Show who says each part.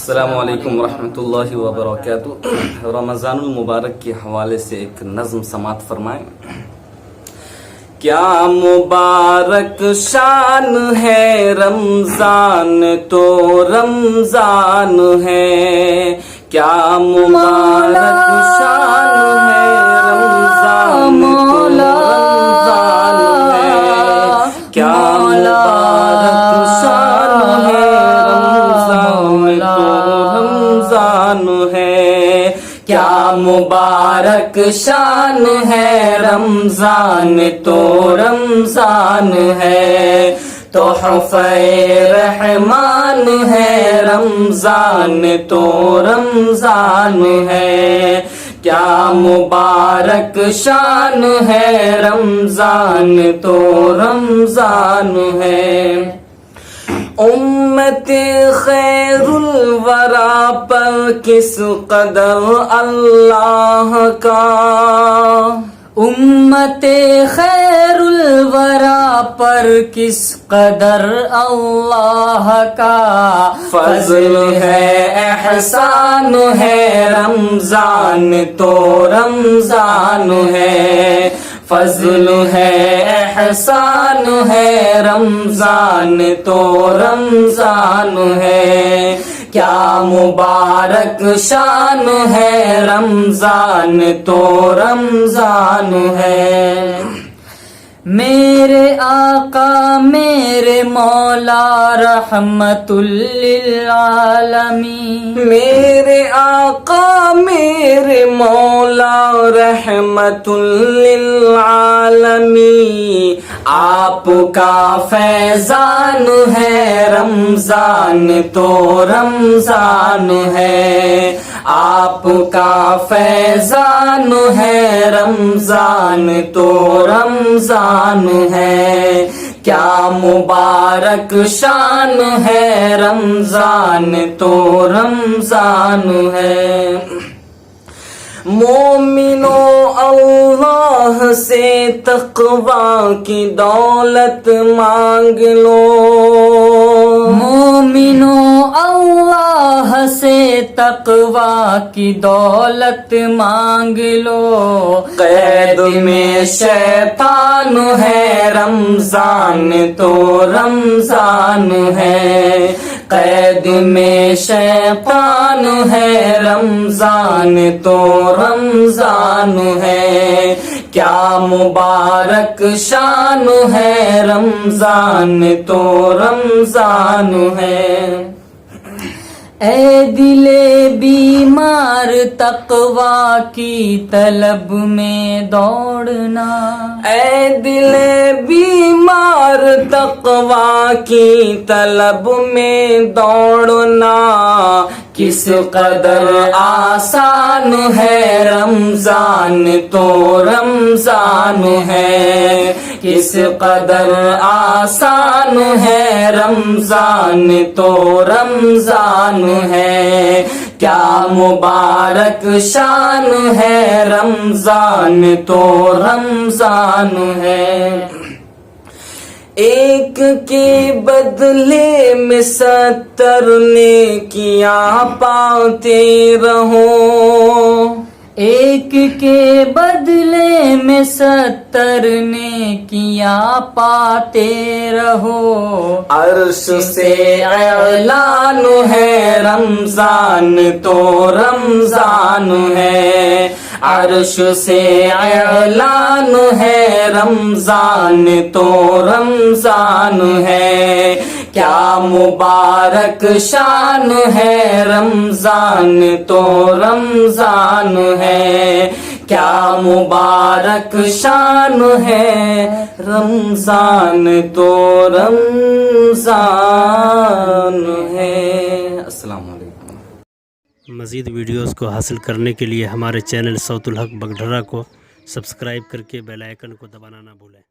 Speaker 1: السلام علیکم ورحمۃ اللہ وبرکاتہ۔ رمضان المبارک کے حوالے سے ایک نظم سماعت فرمائیں۔ کیا مبارک شان ہے رمضان تو رمضان ہے، کیا مبارک شان ہے رمضان تو رمضان ہے، کیا مبارک شان ہے رمضان ہے، کیا مبارک شان ہے رمضان تو رمضان ہے، تحفہ رحمان ہے رمضان تو رمضان ہے، کیا مبارک شان ہے رمضان تو رمضان ہے۔ امت خیر الورا پر کس قدر اللہ کا، امت خیر الورا پر کس قدر اللہ کا فضل ہے، احسان ہے رمضان تو رمضان ہے، فضل ہے، احسان ہے رمضان تو رمضان ہے، کیا مبارک شان ہے رمضان تو رمضان ہے۔ میرے آقا میرے مولا رحمت للعالمین، میرے آقا میرے مولا رحمت للعالمین، آپ کا فیضان ہے رمضان تو رمضان ہے، آپ کا فیضان ہے رمضان تو رمضان ہے، کیا مبارک شان ہے رمضان تو رمضان ہے۔ مومنو اللہ سے تقوی کی دولت مانگ لو، مومنو اللہ سے تقوی کی دولت مانگ لو، قید میں شیطان ہے رمضان تو رمضان ہے، قید میں شیطان ہے رمضان تو رمضان ہے، کیا مبارک شان ہے رمضان تو رمضان ہے۔ اے دل بیمار تقوی کی طلب میں دوڑنا، اے دل بیمار تقوی کی طلب میں دوڑنا، کس قدر آسان ہے رمضان تو رمضان ہے، کس قدر آسان ہے رمضان تو رمضان ہے، کیا مبارک شان ہے رمضان تو رمضان ہے۔ ایک کے بدلے میں 70 نیکیاں پاتے رہو، ایک کے بدلے میں 70 نیکیاں پاتے رہو، عرش سے اعلان ہے رمضان تو رمضان ہے، عرش سے اعلان ہے رمضان تو رمضان ہے، کیا مبارک شان ہے رمضان تو رمضان ہے، کیا مبارک شان ہے رمضان تو رمضان ہے۔ السلام علیکم۔
Speaker 2: مزید ویڈیوز کو حاصل کرنے کے لیے ہمارے چینل صوت الحق بگڈھرا کو سبسکرائب کر کے بیل آئیکن کو دبانا نہ بھولیں۔